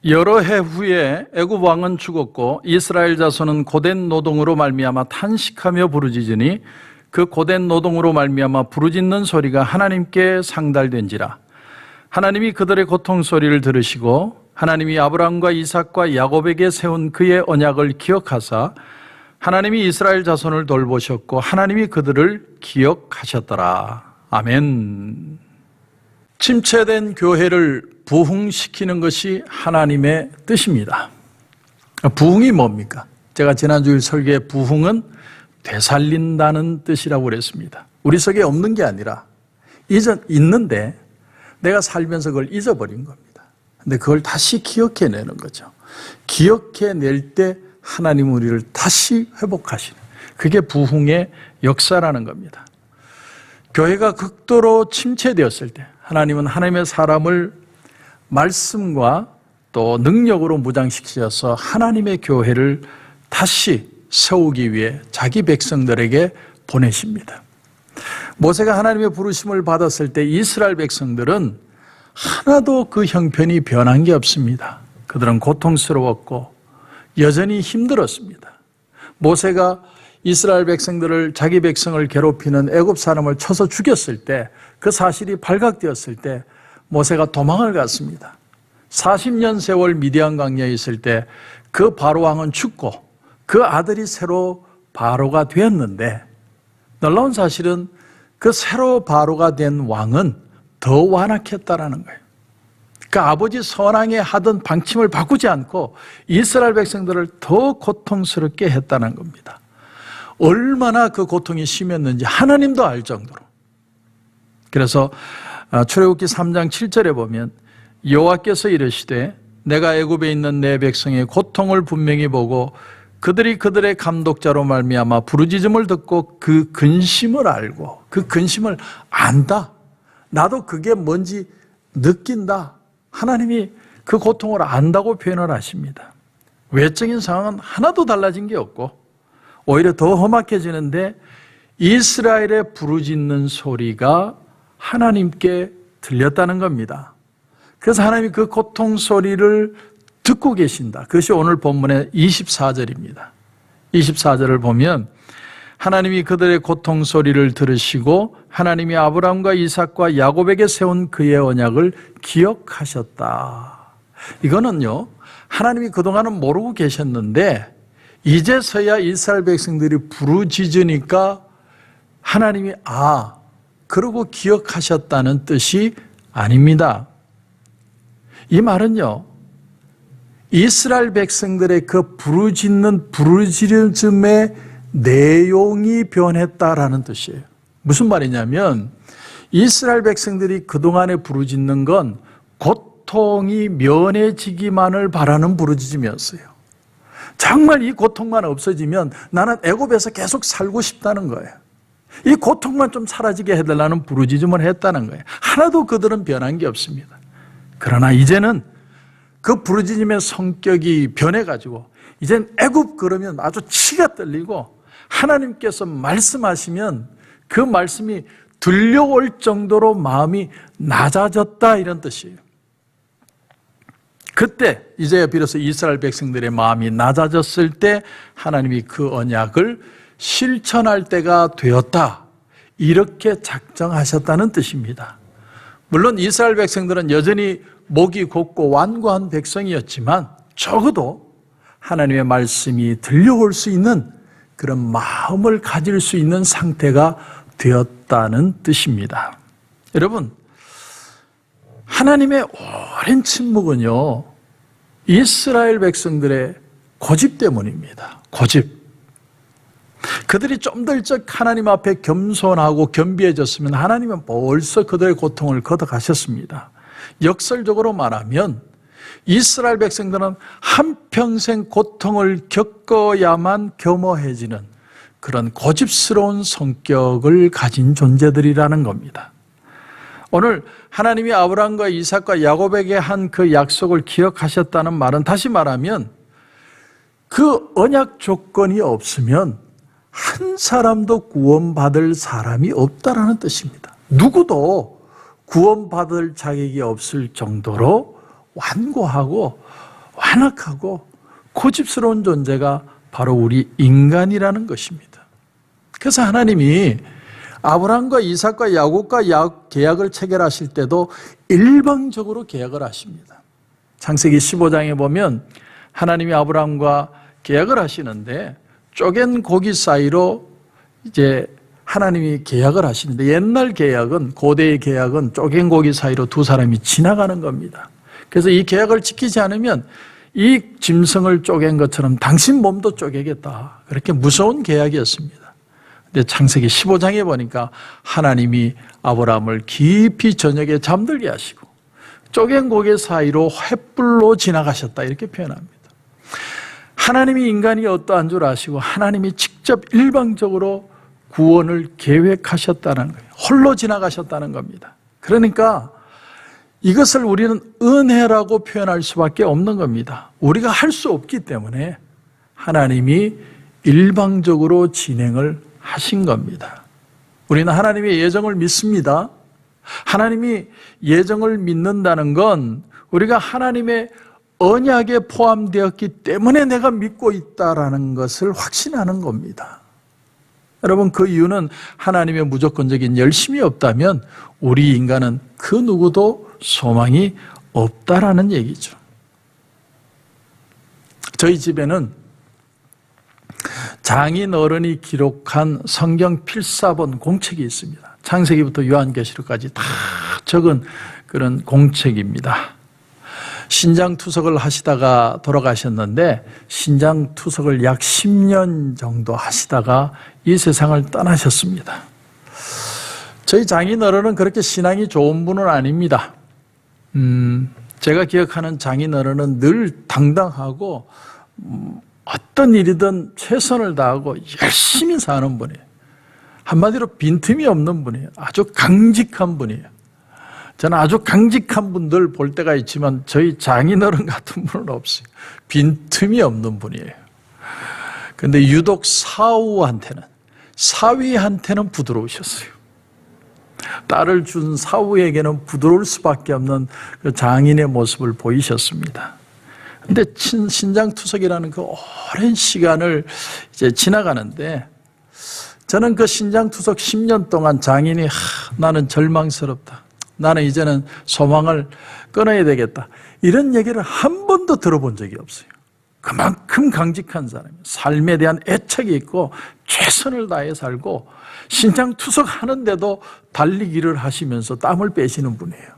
여러 해 후에 애굽 왕은 죽었고 이스라엘 자손은 고된 노동으로 말미암아 탄식하며 부르짖으니 그 고된 노동으로 말미암아 부르짖는 소리가 하나님께 상달된지라. 하나님이 그들의 고통 소리를 들으시고 하나님이 아브라함과 이삭과 야곱에게 세운 그의 언약을 기억하사 하나님이 이스라엘 자손을 돌보셨고 하나님이 그들을 기억하셨더라. 아멘. 침체된 교회를 부흥시키는 것이 하나님의 뜻입니다. 부흥이 뭡니까? 제가 지난주일 설교에 부흥은 되살린다는 뜻이라고 그랬습니다. 우리 속에 없는 게 아니라 있는데 내가 살면서 그걸 잊어버린 겁니다. 근데 그걸 다시 기억해내는 거죠. 기억해낼 때 하나님 우리를 다시 회복하시는, 그게 부흥의 역사라는 겁니다. 교회가 극도로 침체되었을 때 하나님은 하나님의 사람을 말씀과 또 능력으로 무장시키셔서 하나님의 교회를 다시 세우기 위해 자기 백성들에게 보내십니다. 모세가 하나님의 부르심을 받았을 때 이스라엘 백성들은 하나도 그 형편이 변한 게 없습니다. 그들은 고통스러웠고 여전히 힘들었습니다. 모세가 이스라엘 백성들을, 자기 백성을 괴롭히는 애굽 사람을 쳐서 죽였을 때, 그 사실이 발각되었을 때 모세가 도망을 갔습니다. 40년 세월 미디안 광야에 있을 때 그 바로 왕은 죽고 그 아들이 새로 바로가 되었는데, 놀라운 사실은 그 새로 바로가 된 왕은 더 완악했다라는 거예요. 그 아버지 선왕에 하던 방침을 바꾸지 않고 이스라엘 백성들을 더 고통스럽게 했다는 겁니다. 얼마나 그 고통이 심했는지 하나님도 알 정도로. 그래서 출애굽기 3장 7절에 보면 여호와께서 이르시되 내가 애굽에 있는 내 백성의 고통을 분명히 보고 그들이 그들의 감독자로 말미암아 부르짖음을 듣고 그 근심을 알고, 그 근심을 안다, 나도 그게 뭔지 느낀다, 하나님이 그 고통을 안다고 표현을 하십니다. 외적인 상황은 하나도 달라진 게 없고 오히려 더 험악해지는데 이스라엘의 부르짖는 소리가 하나님께 들렸다는 겁니다. 그래서 하나님이 그 고통 소리를 듣고 계신다. 그것이 오늘 본문의 24절입니다. 24절을 보면 하나님이 그들의 고통 소리를 들으시고 하나님이 아브라함과 이삭과 야곱에게 세운 그의 언약을 기억하셨다. 이거는요, 하나님이 그동안은 모르고 계셨는데 이제서야 이스라엘 백성들이 부르짖으니까 하나님이 그러고 기억하셨다는 뜻이 아닙니다. 이 말은요, 이스라엘 백성들의 그 부르짖는 부르짖음의 내용이 변했다라는 뜻이에요. 무슨 말이냐면 이스라엘 백성들이 그동안에 부르짖는 건 고통이 면해지기만을 바라는 부르짖음이었어요. 정말 이 고통만 없어지면 나는 애굽에서 계속 살고 싶다는 거예요. 이 고통만 좀 사라지게 해달라는 부르짖음을 했다는 거예요. 하나도 그들은 변한 게 없습니다. 그러나 이제는 그 부르짖음의 성격이 변해가지고 이젠 애굽 그러면 아주 치가 떨리고 하나님께서 말씀하시면 그 말씀이 들려올 정도로 마음이 낮아졌다, 이런 뜻이에요. 그때 이제야 비로소 이스라엘 백성들의 마음이 낮아졌을 때 하나님이 그 언약을 실천할 때가 되었다, 이렇게 작정하셨다는 뜻입니다. 물론 이스라엘 백성들은 여전히 목이 곧고 완고한 백성이었지만 적어도 하나님의 말씀이 들려올 수 있는 그런 마음을 가질 수 있는 상태가 되었다는 뜻입니다. 여러분, 하나님의 오랜 침묵은요, 이스라엘 백성들의 고집 때문입니다. 고집. 그들이 좀 더 일찍 하나님 앞에 겸손하고 겸비해졌으면 하나님은 벌써 그들의 고통을 걷어가셨습니다. 역설적으로 말하면 이스라엘 백성들은 한평생 고통을 겪어야만 겸허해지는 그런 고집스러운 성격을 가진 존재들이라는 겁니다. 오늘 하나님이 아브라함과 이삭과 야곱에게 한 그 약속을 기억하셨다는 말은, 다시 말하면 그 언약 조건이 없으면 한 사람도 구원받을 사람이 없다라는 뜻입니다. 누구도 구원받을 자격이 없을 정도로 완고하고 완악하고 고집스러운 존재가 바로 우리 인간이라는 것입니다. 그래서 하나님이 아브라함과 이삭과 야곱과 계약을 체결하실 때도 일방적으로 계약을 하십니다. 창세기 15장에 보면 하나님이 아브라함과 계약을 하시는데 쪼갠 고기 사이로 이제 하나님이 계약을 하시는데, 옛날 계약은, 고대의 계약은 쪼갠 고기 사이로 두 사람이 지나가는 겁니다. 그래서 이 계약을 지키지 않으면 이 짐승을 쪼갠 것처럼 당신 몸도 쪼개겠다. 그렇게 무서운 계약이었습니다. 근데 창세기 15장에 보니까 하나님이 아브라함을 깊이 저녁에 잠들게 하시고 쪼갠 고개 사이로 횃불로 지나가셨다, 이렇게 표현합니다. 하나님이 인간이 어떠한 줄 아시고 하나님이 직접 일방적으로 구원을 계획하셨다는 거예요. 홀로 지나가셨다는 겁니다. 그러니까 이것을 우리는 은혜라고 표현할 수밖에 없는 겁니다. 우리가 할 수 없기 때문에 하나님이 일방적으로 진행을 하신 겁니다. 우리는 하나님의 예정을 믿습니다. 하나님이 예정을 믿는다는 건 우리가 하나님의 언약에 포함되었기 때문에 내가 믿고 있다라는 것을 확신하는 겁니다. 여러분, 그 이유는 하나님의 무조건적인 열심이 없다면 우리 인간은 그 누구도 소망이 없다라는 얘기죠. 저희 집에는 장인 어른이 기록한 성경 필사본 공책이 있습니다. 창세기부터 요한계시록까지 다 적은 그런 공책입니다. 신장투석을 하시다가 돌아가셨는데, 신장투석을 약 10년 정도 하시다가 이 세상을 떠나셨습니다. 저희 장인 어른은 그렇게 신앙이 좋은 분은 아닙니다. 제가 기억하는 장인 어른은 늘 당당하고 어떤 일이든 최선을 다하고 열심히 사는 분이에요. 한마디로 빈틈이 없는 분이에요. 아주 강직한 분이에요. 저는 아주 강직한 분들 볼 때가 있지만 저희 장인어른 같은 분은 없어요. 빈틈이 없는 분이에요. 그런데 유독 사위한테는 부드러우셨어요. 딸을 준 사위에게는 부드러울 수밖에 없는 그 장인의 모습을 보이셨습니다. 그런데 신장투석이라는 그 오랜 시간을 이제 지나가는데, 저는 그 신장투석 10년 동안 장인이 나는 절망스럽다, 나는 이제는 소망을 끊어야 되겠다, 이런 얘기를 한 번도 들어본 적이 없어요. 그만큼 강직한 사람이에요. 삶에 대한 애착이 있고 최선을 다해 살고 신장투석 하는데도 달리기를 하시면서 땀을 빼시는 분이에요.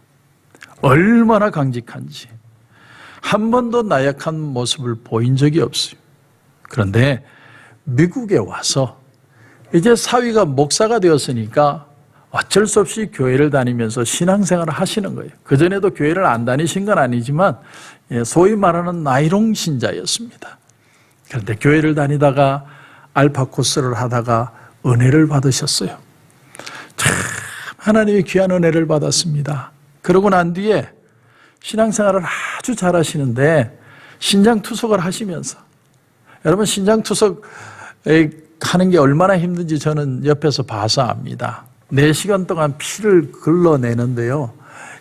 얼마나 강직한지 한 번도 나약한 모습을 보인 적이 없어요. 그런데 미국에 와서 이제 사위가 목사가 되었으니까 어쩔 수 없이 교회를 다니면서 신앙생활을 하시는 거예요. 그전에도 교회를 안 다니신 건 아니지만 소위 말하는 나이롱 신자였습니다. 그런데 교회를 다니다가 알파 코스를 하다가 은혜를 받으셨어요. 참 하나님의 귀한 은혜를 받았습니다. 그러고 난 뒤에 신앙생활을 아주 잘 하시는데 신장투석을 하시면서, 여러분 신장투석 하는 게 얼마나 힘든지 저는 옆에서 봐서 압니다. 4시간 동안 피를 걸러내는데요.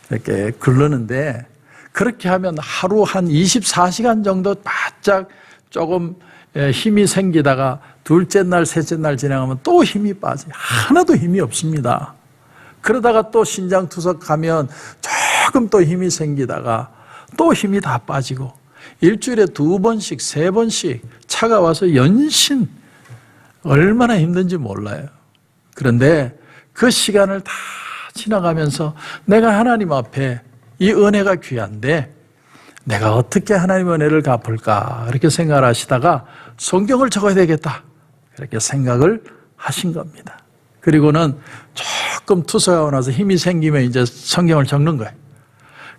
이렇게 걸르는데, 그렇게 하면 하루 한 24시간 정도 바짝 조금 힘이 생기다가 둘째 날, 셋째 날 지나가면 또 힘이 빠져요. 하나도 힘이 없습니다. 그러다가 또 신장투석 가면 조금 또 힘이 생기다가 또 힘이 다 빠지고, 일주일에 2번씩, 3번씩 차가 와서 연신 얼마나 힘든지 몰라요. 그런데 그 시간을 다 지나가면서 내가 하나님 앞에 이 은혜가 귀한데 내가 어떻게 하나님의 은혜를 갚을까, 그렇게 생각을 하시다가 성경을 적어야 되겠다, 그렇게 생각을 하신 겁니다. 그리고는 조금 투석하고 나서 힘이 생기면 이제 성경을 적는 거예요.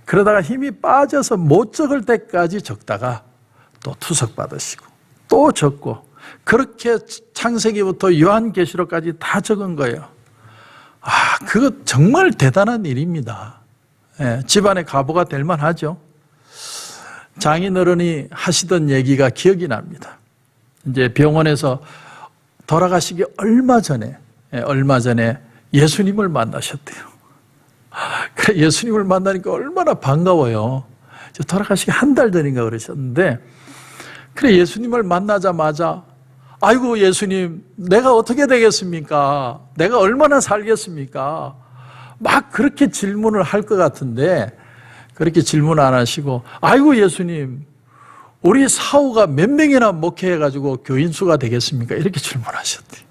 그러다가 힘이 빠져서 못 적을 때까지 적다가 또 투석 받으시고 또 적고, 그렇게 창세기부터 요한계시록까지 다 적은 거예요. 그거 정말 대단한 일입니다. 집안의 가보가 될 만하죠. 장인어른이 하시던 얘기가 기억이 납니다. 이제 병원에서 돌아가시기 얼마 전에 예수님을 만나셨대요. 그래, 예수님을 만나니까 얼마나 반가워요. 돌아가시기 한 달 전인가 그러셨는데, 그래 예수님을 만나자마자 아이고 예수님 내가 어떻게 되겠습니까? 내가 얼마나 살겠습니까? 막 그렇게 질문을 할 것 같은데 그렇게 질문 안 하시고, 아이고 예수님 우리 사후가 몇 명이나 목회해가지고 교인 수가 되겠습니까? 이렇게 질문하셨대요.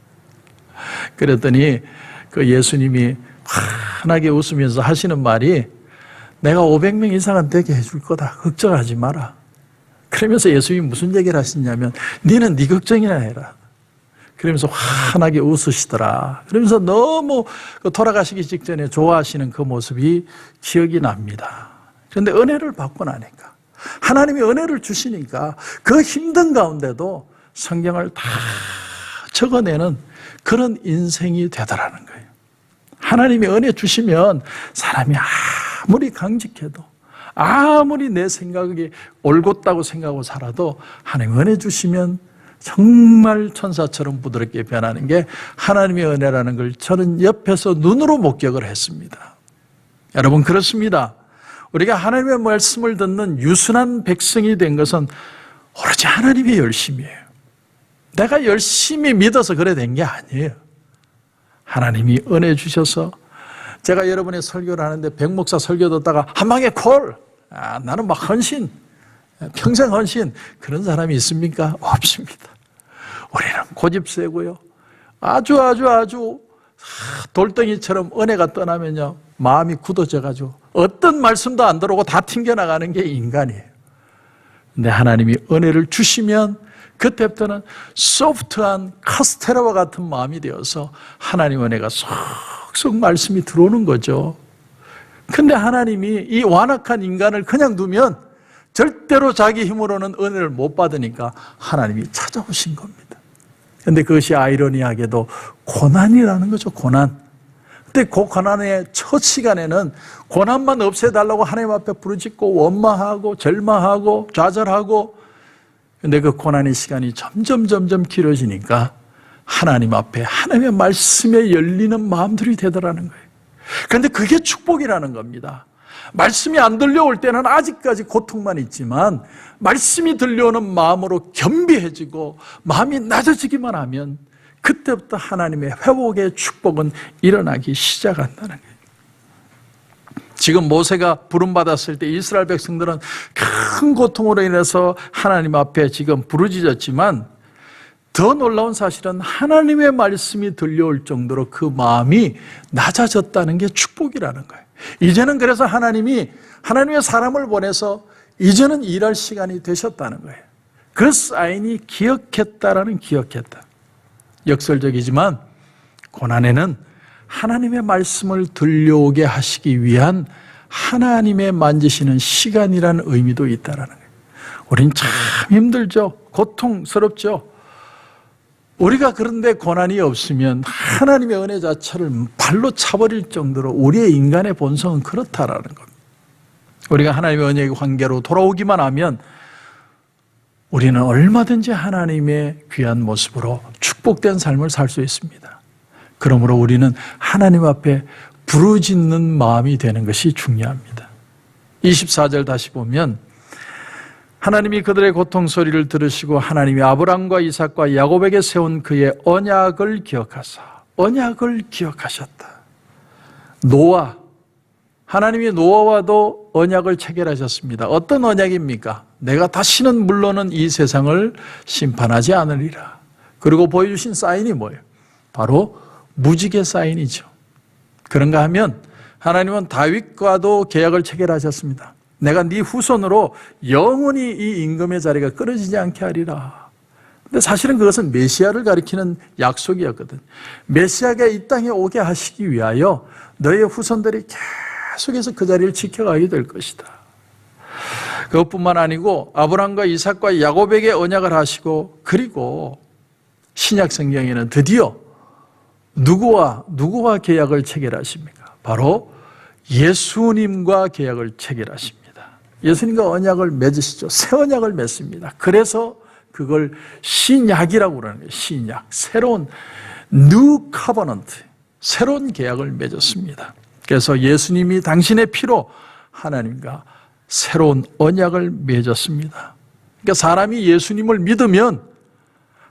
그랬더니 그 예수님이 환하게 웃으면서 하시는 말이, 내가 500명 이상은 되게 해줄 거다. 걱정하지 마라. 그러면서 예수님이 무슨 얘기를 하시냐면, 너는 네 걱정이나 해라. 그러면서 환하게 웃으시더라. 그러면서 너무 돌아가시기 직전에 좋아하시는 그 모습이 기억이 납니다. 그런데 은혜를 받고 나니까, 하나님이 은혜를 주시니까 그 힘든 가운데도 성경을 다 적어내는 그런 인생이 되더라는 거예요. 하나님이 은혜 주시면 사람이 아무리 강직해도, 아무리 내 생각이 옳곧다고 생각하고 살아도 하나님 은혜 주시면 정말 천사처럼 부드럽게 변하는 게 하나님의 은혜라는 걸 저는 옆에서 눈으로 목격을 했습니다. 여러분 그렇습니다. 우리가 하나님의 말씀을 듣는 유순한 백성이 된 것은 오로지 하나님의 열심이에요. 내가 열심히 믿어서 그래 된 게 아니에요. 하나님이 은혜 주셔서, 제가 여러분의 설교를 하는데 백목사 설교 듣다가 한 방에 콜! 나는 막 헌신, 평생 헌신, 그런 사람이 있습니까? 없습니다. 우리는 고집세고요. 아주 돌덩이처럼 은혜가 떠나면요, 마음이 굳어져가지고 어떤 말씀도 안 들어오고 다 튕겨나가는 게 인간이에요. 근데 하나님이 은혜를 주시면 그때부터는 소프트한 카스테라와 같은 마음이 되어서 하나님 은혜가 쏙쏙 말씀이 들어오는 거죠. 근데 하나님이 이 완악한 인간을 그냥 두면 절대로 자기 힘으로는 은혜를 못 받으니까 하나님이 찾아오신 겁니다. 근데 그것이 아이러니하게도 고난이라는 거죠. 고난. 근데 그 고난의 첫 시간에는 고난만 없애달라고 하나님 앞에 부르짖고 원망하고 절망하고 좌절하고, 근데 그 고난의 시간이 점점 길어지니까 하나님 앞에 하나님의 말씀에 열리는 마음들이 되더라는 거예요. 그런데 그게 축복이라는 겁니다. 말씀이 안 들려올 때는 아직까지 고통만 있지만 말씀이 들려오는 마음으로 겸비해지고 마음이 낮아지기만 하면 그때부터 하나님의 회복의 축복은 일어나기 시작한다는 거예요. 지금 모세가 부름받았을 때 이스라엘 백성들은 큰 고통으로 인해서 하나님 앞에 지금 부르짖었지만, 더 놀라운 사실은 하나님의 말씀이 들려올 정도로 그 마음이 낮아졌다는 게 축복이라는 거예요. 이제는 그래서 하나님의 사람을 보내서 이제는 일할 시간이 되셨다는 거예요. 그 사인이 기억했다. 역설적이지만 고난에는 하나님의 말씀을 들려오게 하시기 위한 하나님의 만지시는 시간이라는 의미도 있다는 거예요. 우린 참 힘들죠. 고통스럽죠. 우리가 그런데 고난이 없으면 하나님의 은혜 자체를 발로 차버릴 정도로 우리의 인간의 본성은 그렇다라는 겁니다. 우리가 하나님의 은혜의 관계로 돌아오기만 하면 우리는 얼마든지 하나님의 귀한 모습으로 축복된 삶을 살 수 있습니다. 그러므로 우리는 하나님 앞에 부르짖는 마음이 되는 것이 중요합니다. 24절 다시 보면, 하나님이 그들의 고통 소리를 들으시고 하나님이 아브람과 이삭과 야곱에게 세운 그의 언약을 기억하사, 언약을 기억하셨다. 노아, 하나님이 노아와도 언약을 체결하셨습니다. 어떤 언약입니까? 내가 다시는 물러는 이 세상을 심판하지 않으리라. 그리고 보여주신 사인이 뭐예요? 바로 무지개 사인이죠. 그런가 하면 하나님은 다윗과도 계약을 체결하셨습니다. 내가 네 후손으로 영원히 이 임금의 자리가 끊어지지 않게 하리라. 근데 사실은 그것은 메시아를 가리키는 약속이었거든. 메시아가 이 땅에 오게 하시기 위하여 너의 후손들이 계속해서 그 자리를 지켜가게 될 것이다. 그것뿐만 아니고 아브람과 이삭과 야곱에게 언약을 하시고, 그리고 신약 성경에는 드디어 누구와 계약을 체결하십니까? 바로 예수님과 계약을 체결하십니다. 예수님과 언약을 맺으시죠. 새 언약을 맺습니다. 그래서 그걸 신약이라고 그러는 거예요. 신약, 새로운 New Covenant, 새로운 계약을 맺었습니다. 그래서 예수님이 당신의 피로 하나님과 새로운 언약을 맺었습니다. 그러니까 사람이 예수님을 믿으면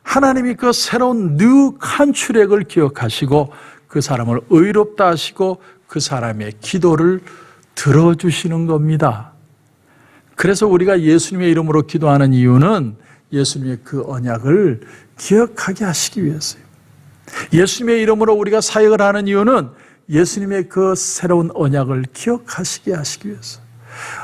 하나님이 그 새로운 뉴 컨트랙을 기억하시고 그 사람을 의롭다 하시고 그 사람의 기도를 들어주시는 겁니다. 그래서 우리가 예수님의 이름으로 기도하는 이유는 예수님의 그 언약을 기억하게 하시기 위해서요. 예수님의 이름으로 우리가 사역을 하는 이유는 예수님의 그 새로운 언약을 기억하시게 하시기 위해서.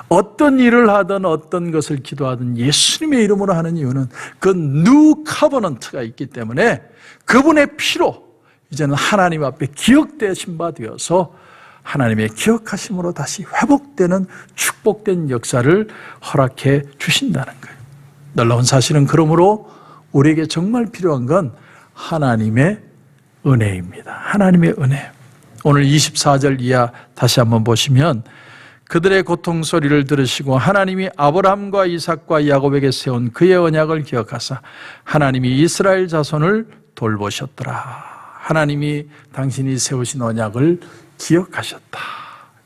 어떤 일을 하든 어떤 것을 기도하든 예수님의 이름으로 하는 이유는 그 뉴 커버넌트가 있기 때문에 그분의 피로 이제는 하나님 앞에 기억되신 바 되어서 하나님의 기억하심으로 다시 회복되는 축복된 역사를 허락해 주신다는 거예요. 놀라운 사실은 그러므로 우리에게 정말 필요한 건 하나님의 은혜입니다. 하나님의 은혜. 오늘 24절 이하 다시 한번 보시면 그들의 고통 소리를 들으시고 하나님이 아브라함과 이삭과 야곱에게 세운 그의 언약을 기억하사 하나님이 이스라엘 자손을 돌보셨더라. 하나님이 당신이 세우신 언약을 기억하셨다.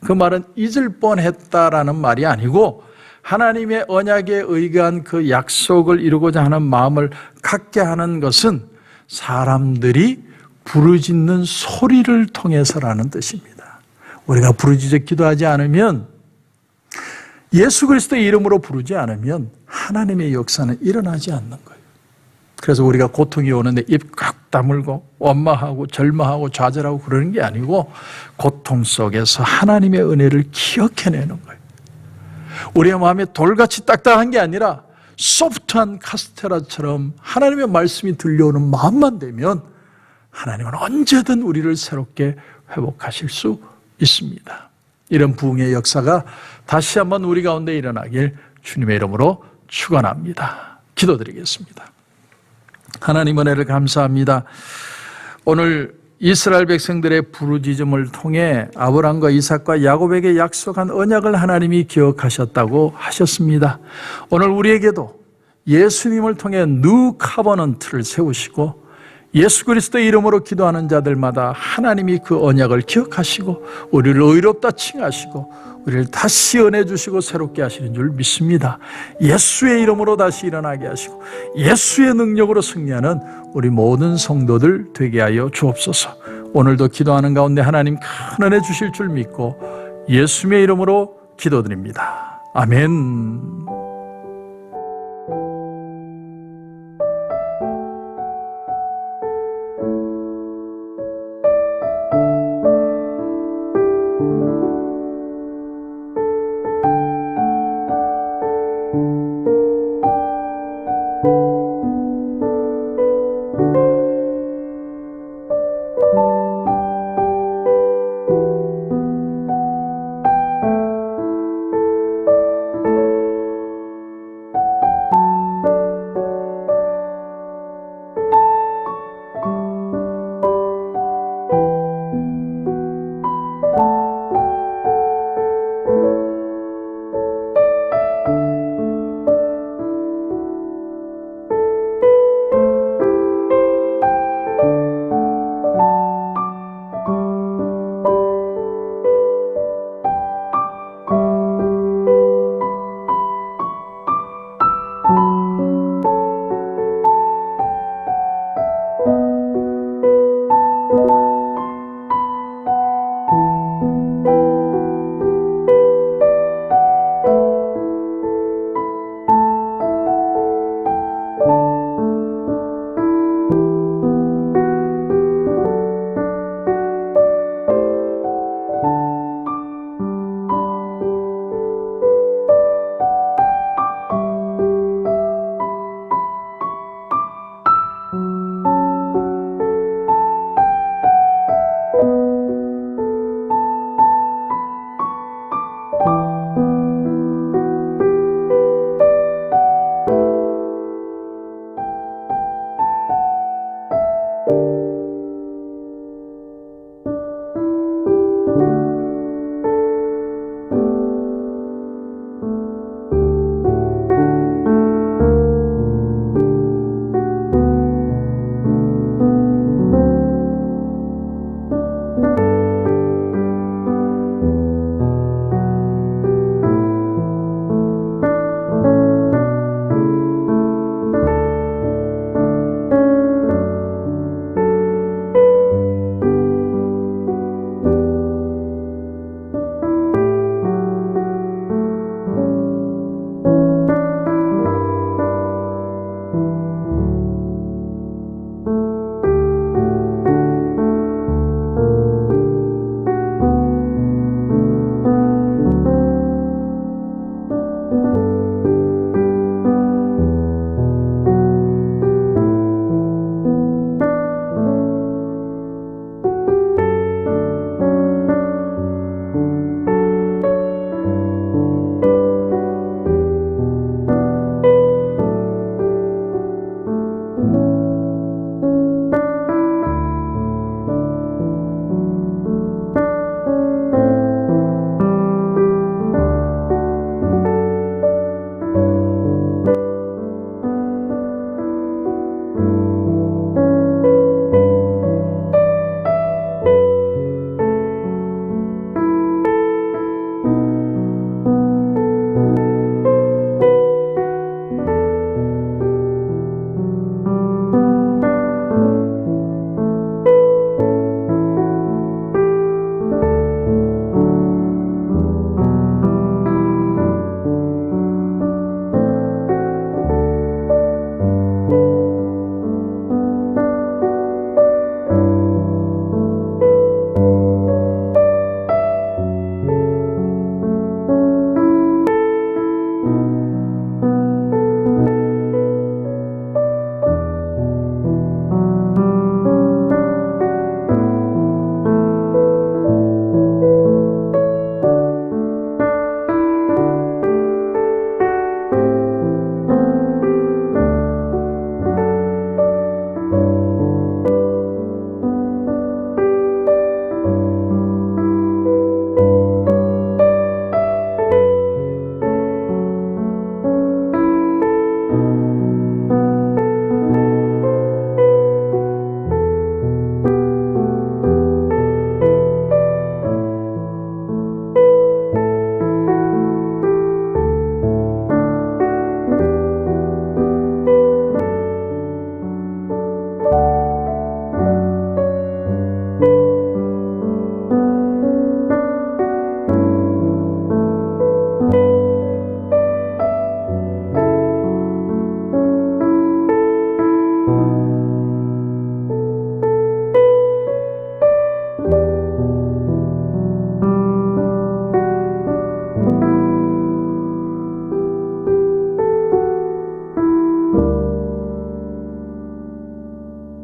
그 말은 잊을 뻔했다라는 말이 아니고 하나님의 언약에 의한 그 약속을 이루고자 하는 마음을 갖게 하는 것은 사람들이 부르짖는 소리를 통해서라는 뜻입니다. 우리가 부르짖어 기도하지 않으면, 예수 그리스도의 이름으로 부르지 않으면 하나님의 역사는 일어나지 않는 거예요. 그래서 우리가 고통이 오는데 입 꽉 다물고 원망하고 절망하고 좌절하고 그러는 게 아니고 고통 속에서 하나님의 은혜를 기억해내는 거예요. 우리의 마음이 돌같이 딱딱한 게 아니라 소프트한 카스테라처럼 하나님의 말씀이 들려오는 마음만 되면 하나님은 언제든 우리를 새롭게 회복하실 수 있습니다. 이런 부흥의 역사가 다시 한번 우리 가운데 일어나길 주님의 이름으로 축원합니다. 기도드리겠습니다. 하나님 은혜를 감사합니다. 오늘 이스라엘 백성들의 부르짖음을 통해 아브라함과 이삭과 야곱에게 약속한 언약을 하나님이 기억하셨다고 하셨습니다. 오늘 우리에게도 예수님을 통해 뉴 커버넌트를 세우시고 예수 그리스도의 이름으로 기도하는 자들마다 하나님이 그 언약을 기억하시고 우리를 의롭다 칭하시고 우리를 다시 은혜 주시고 새롭게 하시는 줄 믿습니다. 예수의 이름으로 다시 일어나게 하시고 예수의 능력으로 승리하는 우리 모든 성도들 되게 하여 주옵소서. 오늘도 기도하는 가운데 하나님 큰 은혜 주실 줄 믿고 예수의 이름으로 기도드립니다. 아멘.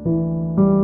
주